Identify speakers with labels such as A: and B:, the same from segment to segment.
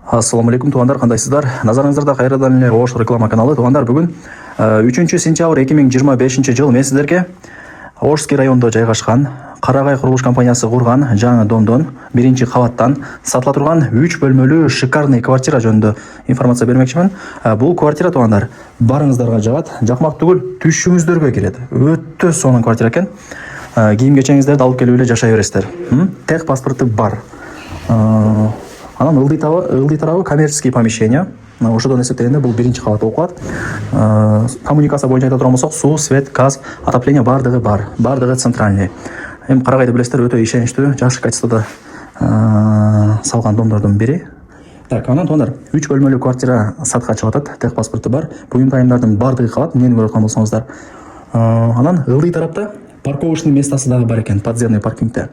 A: Ассаламу алейкум туугандар, кандайсыздар? Назарыңыздарда кайрадан эле Ош реклама каналы. Туугандар, бүгүн 3 сентябрь 2025 жыл мен сиздерге Ошский районунда жайгашкан Карагай курулуш компаниясы курган жаңы домдон биринчи кабаттан сатыла турган 3 бөлмөлүү шикарный квартира жөнүндө информация бермекчимин. Бул квартира туугандар барыңыздарга жагат, жакмак түгүл, түшүңүздөргө келет. Өтө сонун квартира экен. Кийим кечеңиздерди алып келип эле жашай бересиздер. Тех паспорту бар. Анан ылдый тарабы коммерческий помещение. Ошодон эсептегенде бул биринчи кабат болуп калат. Коммуникация боюнча айта турган болсок, суу, свет, газ, отопление бардыгы бар. Бардыгы центральный. Эми Карагайды билесиздер, өтө ишеничтүү, жакшы качествода салган домдордун бири. Так, анан туугандар, 3 бөлмөлүү квартира сатка чыгып атат, тех паспорту бар. Буюм тайымдардын бардыгы калат, эмнени көрүп аткан болсоңуздар. Анан ылдый тарапта парковочный местасы дагы бар экен, подземный паркингде.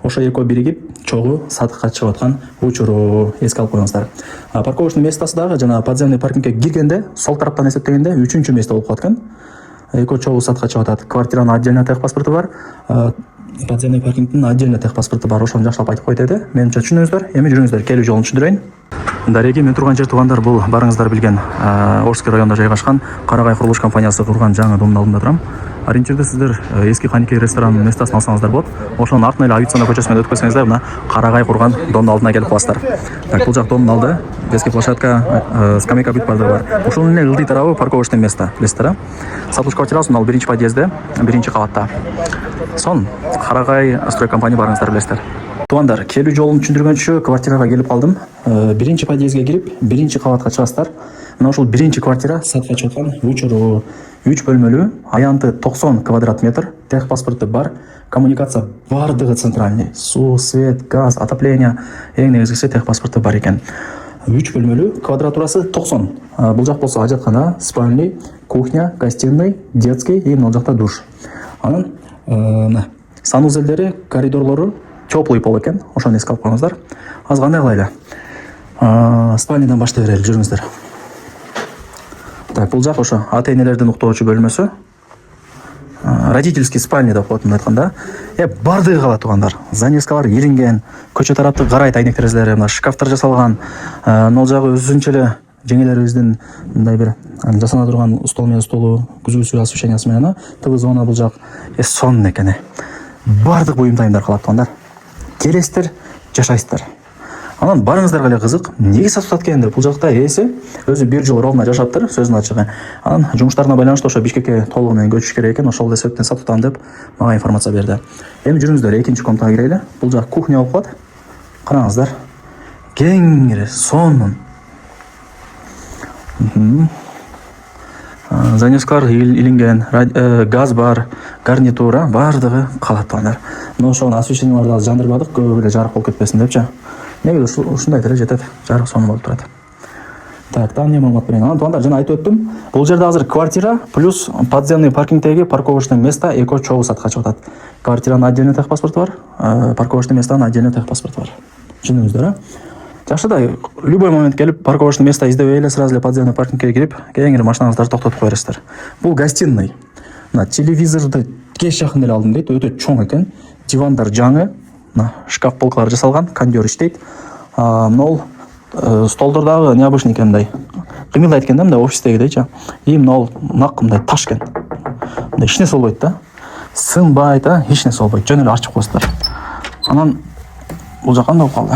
A: Ошо экөө биригип чогуу сатыкка чыгып аткан учуру эске алып коюңуздар. Парковочный местасы дагы жана подземный паркингге киргенде сол тараптан эсептегенде 3-чү место болуп калат экен. Экөө чогуу сатыкка чыгып атат. Квартиранын отдельно тех паспорту бар, подземный паркингдин отдельно тех паспорту бар. Ошону жакшылап айтып койду эди. Менимче түшүнүңүздөр. Эми жүрүңүздөр, келүү жолун түшүндүрөйүн. Дареги, мен турган жер туугандар, бул барыңыздар билген Ошский районунда жайгашкан Карагай курулуш компаниясы курган жаңы домдун алдында турам. Ориентирде сиздер эски Ханикей ресторанын местасын алсаңыздар болот. Ошонун артынан эле Авиценна көчөсүнөн өтүп келсеңиздер, мына Карагай курган домдун алдына келип каласыздар. Так, бул жак домдун алды, детский площадка, скамейка бүт бардыгы бар. Ошонун эле ылдый тарабы парковочный место, билесиздер, Сатылыш квартирасы ал биринчи подъездде, биринчи кабатта. Сон Карагай стройкомпания барыңыздар, билесиздер. Туугандар, келүү жолун түшүндүргөнчү квартирага келип калдым. Биринчи подъездге кирип, биринчи кабатка чыгасыздар. Мына ушул биринчи квартира сатка чыгып аткан учуру 3 бөлмөлүү, аянты 90 квадрат метр, тех паспорту бар, коммуникация бардыгы центральный, суу, свет, газ, отопление, эң негизгиси тех паспорту бар экен. 3 бөлмөлүү, квадратурасы 90. Бул жак болсо ажаткана, спальный, кухня, гостиный, детский и мына жакта душ. Анан санузелдери, коридорлору теплый пол экен. Ошону эске алып коюңуздар. Азгандай кылайлы. Спальныйдан баштай берели, жүрүңүздөр. Так, бул жак ошо ата-энелердин уктоочу бөлмөсү. Родительский спальня деп коет, мындай айтканда. Бардыгы калат туугандар. Занавескалар иринген, көчө тарапты карайт айнек терезелери, мына шкафтар жасалган. Могул жагы өзүнчө эле жеңелерибиздин мындай бир жасана турган стол менен столу, күзгүсү, освещениясы менен ТВ-зона бул жак сонун экен. Бардык буюм тайымдар калат туугандар. Келесиздер, жашайсыздар. Анан барыңыздарга эле кызык, эмнеге сатып атат экен деп, бул жакта ээси өзү 1 жыл ровно жашаптыр, сөзүн ачыгы. Анан жумуштарына байланыштуу ошо Бишкекке толугу менен көчүш керек экен, ошол себептен сатып атам деп мага информация берди. Эми жүрүңүздөр, экинчи комнатага кирели. Бул жак кухня болуп калат. Караңыздар. Кеңири, сонун. Занавескалар илинген, газ бар, гарнитура бардыгы калат туугандар. Но ошол освещенияларды азыр жандырбадык, көп эле жарык болуп кетпесин депчи. Негизи ушундай деле жетет, жарык сонун болуп турат. Так, там не маалымат берейин. Анан туугандар, жана айтып өттүм, бул жерде азыр квартира плюс подземный паркингдеги парковочный место экөө чогуу сатка чыгып атат. Квартиранын отдельный тех паспорту бар, парковочный местонун отдельный тех паспорту бар. Түшүндүңүздөр, Жакшы да, любой момент келип парковочный место издебей эле сразу эле подземный паркингге кирип, кеңири машинаңыздарды токтотуп кое бересиздер. Бул гостиный. Мына телевизорду кеш жакын эле алдым дейт, өтө чоң экен. Дивандар жаңы, мына шкаф полкалар жасалган, кондер иштейт. Мына столдор дагы необычный экен, мындай. Кыймылдайт экен да, мындай офистегидейчи. И мына нак мындай таш экен. Мындай эч нерсе болбойт да. Сынбайт, эч нерсе болбойт. Жөн эле ачып коесуздар. Анан бул жак кандай болуп калды?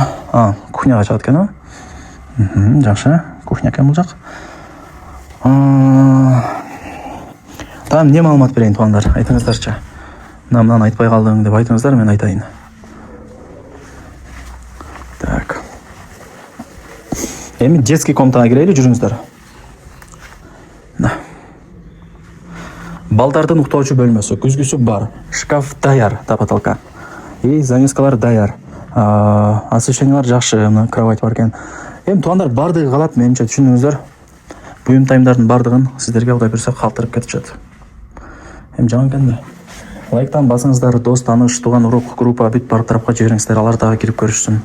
A: Кухняга чыгат экен, жакшы. Кухня экен бул жак. Там не маалымат берейин туугандар, айтыңыздарчы. Мынаны айтпай калдың деп айтыңыздар, мен айтайын. Так. Эми детский комнатага кирели, жүрүңүздөр. Балдардын уктоочу бөлмөсү, күзгүсү бар, шкаф даяр, тапаталка. И занавескалар даяр. Освещениялар жакшы, кровать бар экен. Эми туугандар, бардыгы калат, менимче түшүндүңүздөр. Буюм тайымдардын бардыгын сиздерге Кудай берсе калтырып кетишет. Эми жаман экен да. Лайктан басыңыздар, дос, тааныш, тууган, урук, группа бүт бар тарапка жибериңиздер, алар дагы кирип көрүшсүн.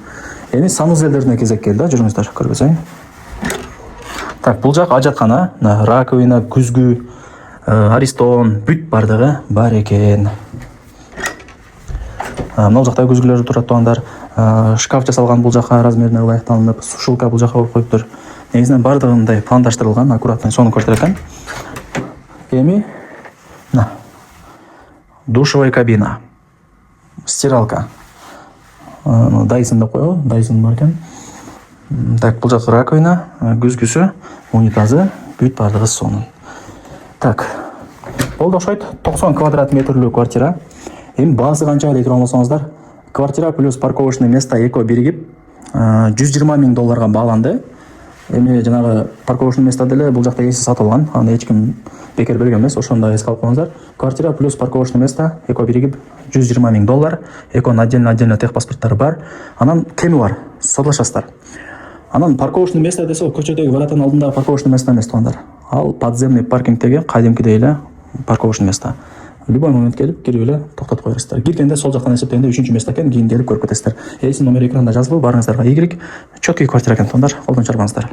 A: Эми санузелдерине кезек келди, жүрүңүздөр, көргөзөйүн. Так, бул жак ажаткана, раковина, күзгү, аристон, бүт бардыгы бар экен. Мына жакта күзгүлөр турат туугандар. шкаф жасалган бул жака размерине ылайыкталынып, сушилка бул жака коюп коюптур. Негизинен бардыгындай пландаштырылган, аккуратно сону көрсөтөр экен. Эми мына душевая кабина, стиралка, Dyson деп коелу, Dyson бар экен. Так, бул жака раковина, күзгүсү, унитазы, бүт бардыгы сонун. Так, болду окшойт. 90 квадрат метрлүү квартира. Эми баасы канча деп турган болсоңуздар, квартира плюс парковочный место эко биригип $120 000 бааланды. Эми жанагы парковочный место деле бул жакта эсиз сатылган. Аны эч ким бекер берген эмес, ошондо эске алып коюңуздар. Квартира плюс парковочный место эко биригип $120 000. Эконун отдельно техпаспорттары бар. Анан кеми бар, соглашасыздар. Анан парковочный место десе, көчөдөгү воротанын алдындагы парковочный место эмес туугандар. Ал подземный паркингдеги кадимкидей эле парковочный место. Любой момент келип кирип эле токтотуп коерсуздар. Киргенде сол жактан эсептегенде 3-чү место экен, кийин келип көрүп кетесиздер. Эсин номер экранда жазылып, барыңыздарга ийгилик. Чөткөй квартира экен туугандар, колдон чарбаңыздар.